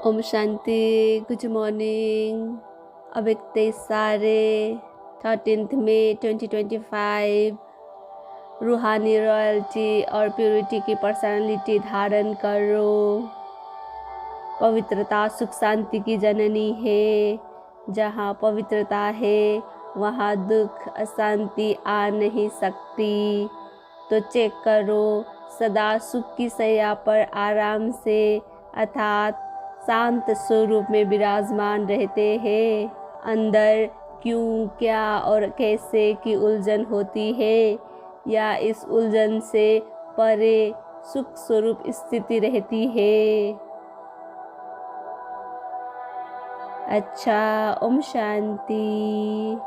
Om Shanti. Good morning. अव्यक्त सारे 13 मई 2025 रूहानी रॉयल्टी और प्योरिटी की पर्सनालिटी धारण करो। पवित्रता सुख शांति की जननी है। जहाँ पवित्रता है वहाँ दुख अशांति आ नहीं सकती। तो चेक करो, सदा सुख की सैया पर आराम से अर्थात शांत स्वरूप में विराजमान रहते हैं। अंदर क्यों, क्या और कैसे की उलझन होती है, या इस उलझन से परे सुख स्वरूप स्थिति रहती है। अच्छा, ओम शांति।